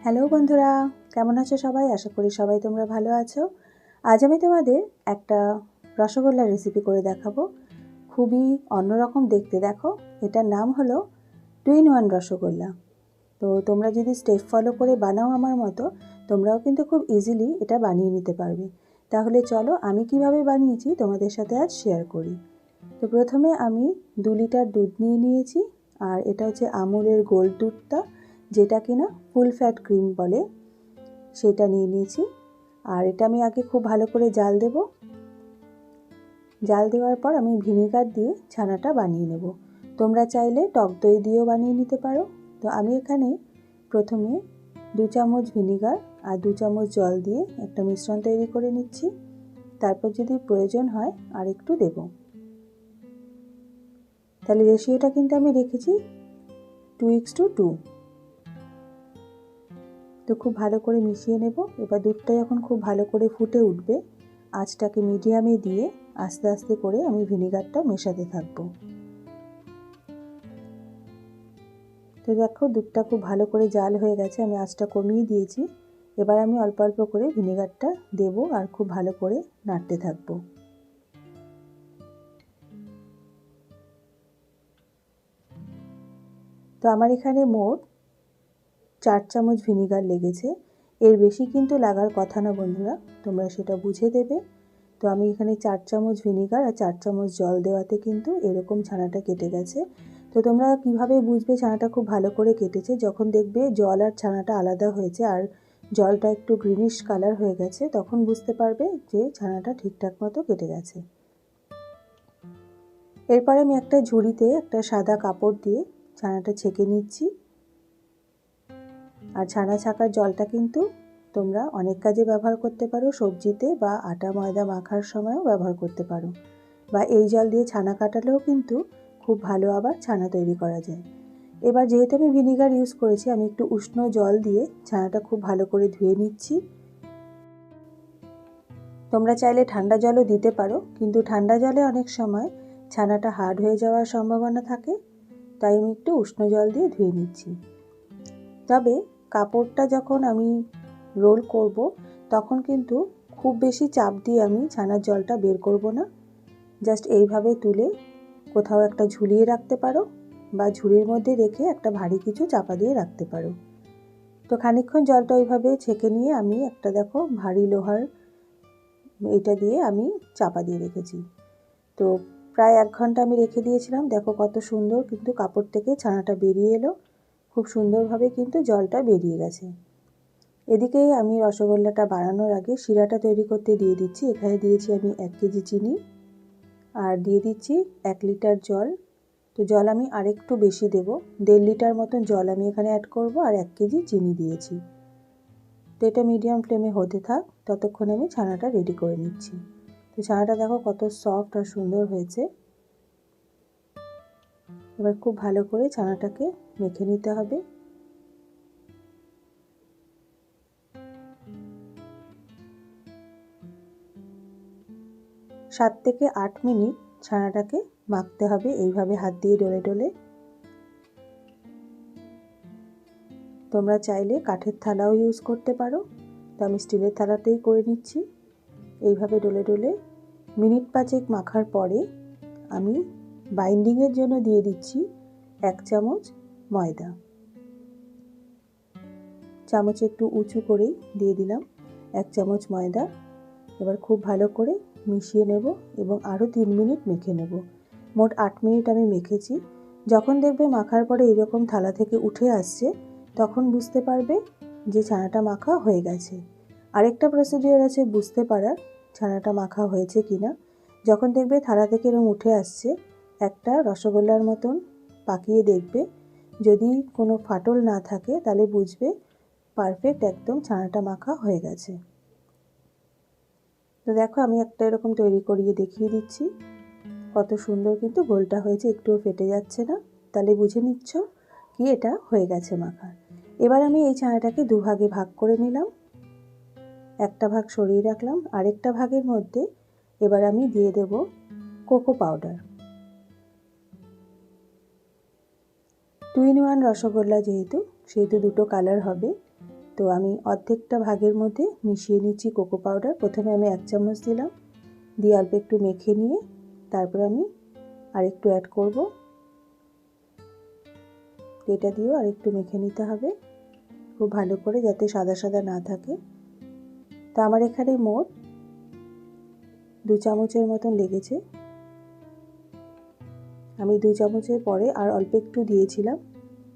Hello বন্ধুরা, কেমন আছো সবাই? আশা করি সবাই তোমরা ভালো আছো। আজ আমি তোমাদের একটা রসগোল্লার রেসিপি করে দেখাবো। খুবই অন্যরকম দেখতে, দেখো। এটার নাম হলো 2-in-1 রসগোল্লা। তো তোমরা যদি স্টেপ ফলো করে বানাও আমার মতো, তোমরাও কিন্তু খুব ইজিলি এটা বানিয়ে নিতে পারবে। তাহলে চলো আমি কিভাবে বানিয়েছি তোমাদের সাথে আজ শেয়ার করি। তো প্রথমে আমি 2 লিটার দুধ নিয়ে নিয়েছি, আর এটা হচ্ছে আমুলের গোল্ড দুধটা, যেটা কিনা ফুল ফ্যাট ক্রিম বলে, সেটা নিয়ে নিয়েছি। আর এটা আমি আগে খুব ভালো করে জাল দেব। জাল দেওয়ার পর আমি ভিনিগার দিয়ে ছানাটা বানিয়ে নেব। তোমরা চাইলে টক দই দিয়েও বানিয়ে নিতে পারো। তো আমি এখানে প্রথমে 2 চামচ ভিনিগার আর 2 চামচ জল দিয়ে একটা মিশ্রণ তৈরি করে নিচ্ছি। তারপর যদি প্রয়োজন হয় আর একটু দেব। তাহলে রেশিওটা কিন্তু আমি রেখেছি 2:2। তো খুব ভালো করে মিশিয়ে নেব। এবার দুধটা যখন খুব ভালো করে ফুটে উঠবে, আঁচটাকে মিডিয়ামে দিয়ে আস্তে আস্তে করে আমি ভিনিগারটা মেশাতে থাকবো। তো দেখো দুধটা খুব ভালো করে জাল হয়ে গেছে, আমি আঁচটা কমিয়ে দিয়েছি। এবার আমি অল্প অল্প করে ভিনিগারটা দেব আর খুব ভালো করে নাড়তে থাকবো। তো আমার এখানে মোট 4 চামচ ভিনিগার লেগেছে। এর বেশি কিন্তু লাগার কথা না বন্ধুরা, তোমরা সেটা বুঝে দেবে। তো আমি এখানে 4 চামচ ভিনিগার আর 4 চামচ জল দেওয়াতে কিন্তু এরকম ছানাটা কেটে গেছে। তো তোমরা কিভাবে বুঝবে ছানাটা খুব ভালো করে কেটেছে? যখন দেখবে জল আর ছানাটা আলাদা হয়েছে আর জলটা একটু গ্রিনিশ কালার হয়ে গেছে, তখন বুঝতে পারবে যে ছানাটা ঠিকঠাক মতো কেটে গেছে। এরপরে আমি একটা ঝুড়িতে একটা সাদা কাপড় দিয়ে ছানাটা ছেঁকে নিচ্ছি। আর ছানা ছাকার জলটা কিন্তু তোমরা অনেক কাজে ব্যবহার করতে পারো, সবজিতে বা আটা ময়দা মাখার সময়ও ব্যবহার করতে পারো, বা এই জল দিয়ে ছানা কাটালেও কিন্তু খুব ভালো আবার ছানা তৈরি করা যায়। এবার যেহেতু আমি ভিনিগার ইউজ করেছি, আমি একটু উষ্ণ জল দিয়ে ছানাটা খুব ভালো করে ধুয়ে নিচ্ছি। তোমরা চাইলে ঠান্ডা জলও দিতে পারো, কিন্তু ঠান্ডা জলে অনেক সময় ছানাটা হার্ড হয়ে যাওয়ার সম্ভাবনা থাকে, তাই আমি একটু উষ্ণ জল দিয়ে ধুয়ে নিচ্ছি। তবে কাপড়টা যখন আমি রোল করব, তখন কিন্তু খুব বেশি চাপ দিয়ে আমি ছানার জলটা বের করব না। জাস্ট এইভাবে তুলে কোথাও একটা ঝুলিয়ে রাখতে পারো, বা ঝুড়ির মধ্যে রেখে একটা ভারী কিছু চাপা দিয়ে রাখতে পারো। তো খানিকক্ষণ জলটা ওইভাবে ছেঁকে নিয়ে আমি একটা দেখো ভারী লোহার এটা দিয়ে আমি চাপা দিয়ে রেখেছি। তো প্রায় 1 ঘন্টা আমি রেখে দিয়েছিলাম। দেখো কত সুন্দর কিন্তু কাপড় থেকে ছানাটা বেরিয়ে এলো। খুব সুন্দরভাবে কিন্তু জলটা বেরিয়ে গেছে। এদিকে আমি রসগোল্লাটা বানানোর আগে শিরাটা তৈরি করতে দিয়ে দিচ্ছি। এখানে দিয়েছি আমি 1 কেজি চিনি, আর দিয়ে দিচ্ছি 1 লিটার জল। তো জল আমি আরেকটু বেশি দেব, 1.5 লিটার মতন জল আমি এখানে অ্যাড করব, আর 1 কেজি চিনি দিয়েছি। তো এটা মিডিয়াম ফ্লেমে হতে থাক, ততক্ষণ আমি ছানাটা রেডি করে নিচ্ছি। তো ছানাটা দেখো কত সফট আর সুন্দর হয়েছে। এবার খুব ভালো করে ছানাটাকে মেখে নিতে হবে। 7 থেকে 8 মিনিট ছানাটাকে মাখতে হবে এইভাবে হাত দিয়ে ডলে ডলে। তোমরা চাইলে কাঠের থালাও ইউজ করতে পারো, তো আমি স্টিলের থালাতেই করে নিচ্ছি। এইভাবে ডলে ডলে মিনিট 5 মাখার পরে আমি বাইন্ডিংয়ের জন্য দিয়ে দিচ্ছি 1 চামচ ময়দা। চামচ একটু উঁচু করেই দিয়ে দিলাম 1 চামচ ময়দা। এবার খুব ভালো করে মিশিয়ে নেব এবং আরও 3 মিনিট মেখে নেব। মোট 8 মিনিট আমি মেখেছি। যখন দেখবে মাখার পরে এরকম থালা থেকে উঠে আসছে, তখন বুঝতে পারবে যে ছানাটা মাখা হয়ে গেছে। আরেকটা প্রসিডিওর আছে বুঝতে পারার ছানাটা মাখা হয়েছে কিনা। যখন দেখবে থালা থেকে এরকম উঠে আসছে, একটা রসগোল্লার মতন পাকিয়ে দেখবে। যদি কোনো ফাটল না থাকে তাহলে বুঝবে পারফেক্ট একদম ছানাটা মাখা হয়ে গেছে। তো দেখো আমি একটা এরকম তৈরি করিয়ে দেখিয়ে দিচ্ছি। কত সুন্দর কিন্তু গোলটা হয়েছে, একটুও ফেটে যাচ্ছে না। তাহলে বুঝে নিচ্ছ কি এটা হয়ে গেছে মাখা। এবার আমি এই ছানাটাকে 2 ভাগে ভাগ করে নিলাম। একটা ভাগ সরিয়ে রাখলাম, আরেকটা ভাগের মধ্যে এবার আমি দিয়ে দেব কোকো পাউডার। 2-in-1 রসগোল্লা যেহেতু 2টো কালার হবে, তো আমি অর্ধেকটা ভাগের মধ্যে মিশিয়ে নিচ্ছি কোকো পাউডার। প্রথমে আমি 1 চামচ দিলাম, দিয়ে অল্প একটু মেখে নিয়ে তারপর আমি আরেকটু অ্যাড করব। এটা দিয়েও আরেকটু মেখে নিতে হবে খুব ভালো করে, যাতে সাদা সাদা না থাকে। তো আমার এখানে মোট 2 চামচের মতন লেগেছে। আমি 2 চামচের পরে আর অল্প একটু দিয়েছিলাম,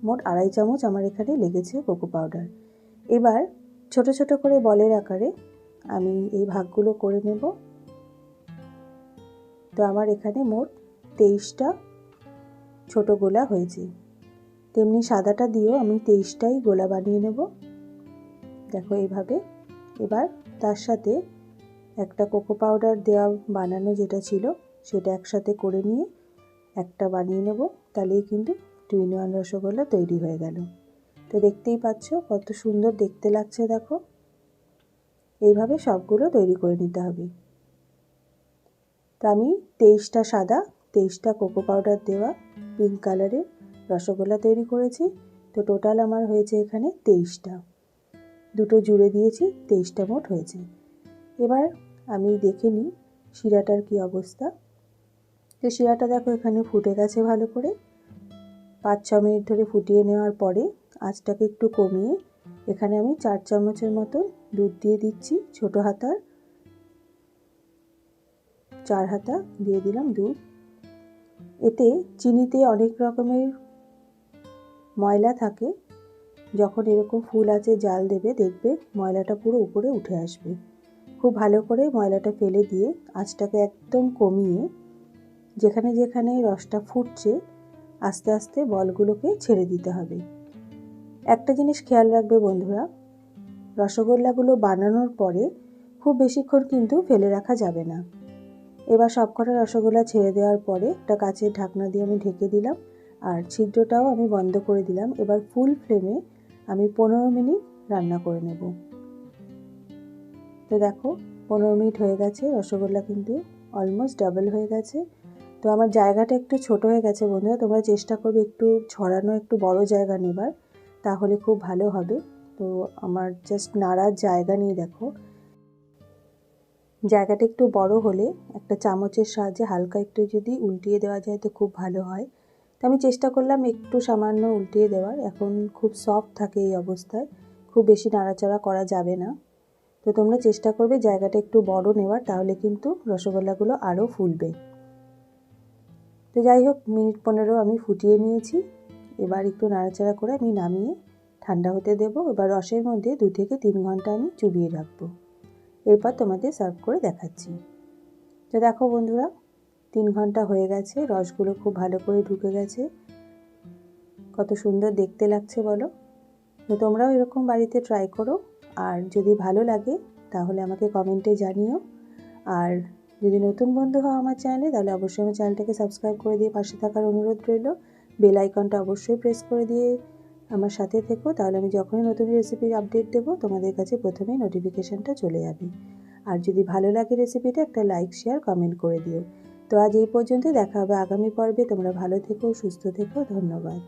মোট 2.5 চামচ আমার এখানে লেগেছে কোকো পাউডার। এবার ছোট ছোট করে বলের আকারে আমি এই ভাগগুলো করে নেব। তো আমার এখানে মোট 23টা ছোট গোলা হয়েছে। তেমনি সাদাটা দিয়েও আমি 23টাই গোলা বানিয়ে নেব। দেখো এইভাবে। এবার তার সাথে একটা কোকো পাউডার দেওয়া বানানো যেটা ছিল সেটা একসাথে করে নিয়ে একটা বানিয়ে নেব। তাহলেই কিন্তু 2 in 1 রসগোল্লা তৈরি হয়ে গেল। তো দেখতেই পাচ্ছ কত সুন্দর দেখতে লাগছে দেখো। এইভাবে সবগুলো তৈরি করে নিতে হবে। তো আমি 23টা সাদা 23টা কোকো পাউডার দেওয়া পিঙ্ক কালারের রসগোল্লা তৈরি করেছি। তো টোটাল আমার হয়েছে এখানে 23টা, দুটো জুড়ে দিয়েছি, 23টা মোট হয়েছে। এবার আমি দেখে নিই শিরাটার কি অবস্থা। তো শিরাটা দেখো এখানে ফুটে গেছে ভালো করে। 5-6 মিনিট ধরে ফুটিয়ে নেওয়ার পরে আঁচটাকে একটু কমিয়ে এখানে আমি 4 চামচের মতন দুধ দিয়ে দিচ্ছি। ছোট হাতার 4 হাতা দিয়ে দিলাম দুধ। এতে চিনিতে অনেক রকমের ময়লা থাকে, যখন এরকম ফুল আছে জাল দেবে দেখবে ময়লাটা পুরো উপরে উঠে আসবে। খুব ভালো করে ময়লাটা ফেলে দিয়ে আঁচটাকে একদম কমিয়ে যেখানে যেখানে রসটা ফুটছে আস্তে আস্তে বলগুলোকে ছেড়ে দিতে হবে। একটা জিনিস খেয়াল রাখবে বন্ধুরা, রসগোল্লাগুলো বানানোর পরে খুব বেশিক্ষণ কিন্তু ফেলে রাখা যাবে না। এবার সবকটা রসগোল্লা ছেড়ে দেওয়ার পরে একটা কাচের ঢাকনা দিয়ে আমি ঢেকে দিলাম আর ছিদ্রটাও আমি বন্ধ করে দিলাম। এবার ফুল ফ্লেমে আমি 15 মিনিট রান্না করে নেব। তো দেখো 15 মিনিট হয়ে গেছে, রসগোল্লা কিন্তু অলমোস্ট ডাবল হয়ে গেছে। তো আমার জায়গাটা একটু ছোট হয়ে গেছে বন্ধুরা, তোমরা চেষ্টা করবে একটু ছড়ানো একটু বড় জায়গা নেবার, তাহলে খুব ভালো হবে। তো আমার জাস্ট নাড়ার জায়গা নেই দেখো। জায়গাটা একটু বড় হলে একটা চামচের সাহায্যে হালকা একটু যদি উল্টিয়ে দেওয়া যায় তো খুব ভালো হয়। তো আমি চেষ্টা করলাম একটু সামান্য উল্টিয়ে দেওয়ার। এখন খুব সফট থাকে এই অবস্থায়, খুব বেশি নাড়াচাড়া করা যাবে না। তো তোমরা চেষ্টা করবে জায়গাটা একটু বড় নেওয়ার, তাহলে কিন্তু রসগোল্লাগুলো আরও ফুলবে। তো যাই হোক, মিনিট 15 আমি ফুটিয়ে নিয়েছি। এবার একটু নাড়াচাড়া করে আমি নামিয়ে ঠান্ডা হতে দেব। এবার রসের মধ্যে 2 থেকে 3 ঘন্টা আমি চুবিয়ে রাখবো। এরপর তোমাদের সার্ভ করে দেখাচ্ছি। তো দেখো বন্ধুরা 3 ঘন্টা হয়ে গেছে, রসগুলো খুব ভালো করে ঢুকে গেছে। কত সুন্দর দেখতে লাগছে বলো। তো তোমরাও এরকম বাড়িতে ট্রাই করো, আর যদি ভালো লাগে তাহলে আমাকে কমেন্টে জানিও। আর যদি নতুন বন্ধু হও আমার চ্যানেলে, তাহলে অবশ্যই আমার চ্যানেলটাকে সাবস্ক্রাইব করে দিয়ে পাশে থাকার অনুরোধ রইল। বেল আইকনটা অবশ্যই প্রেস করে দিয়ে আমার সাথে থেকো, তাহলে আমি যখনই নতুন রেসিপির আপডেট দেবো তোমাদের কাছে প্রথমেই নোটিফিকেশানটা চলে যাবে। আর যদি ভালো লাগে রেসিপিটা একটা লাইক শেয়ার কমেন্ট করে দিও। তো আজ এই পর্যন্ত, দেখা হবে আগামী পর্বে। তোমরা ভালো থেকো, সুস্থ থেকো, ধন্যবাদ।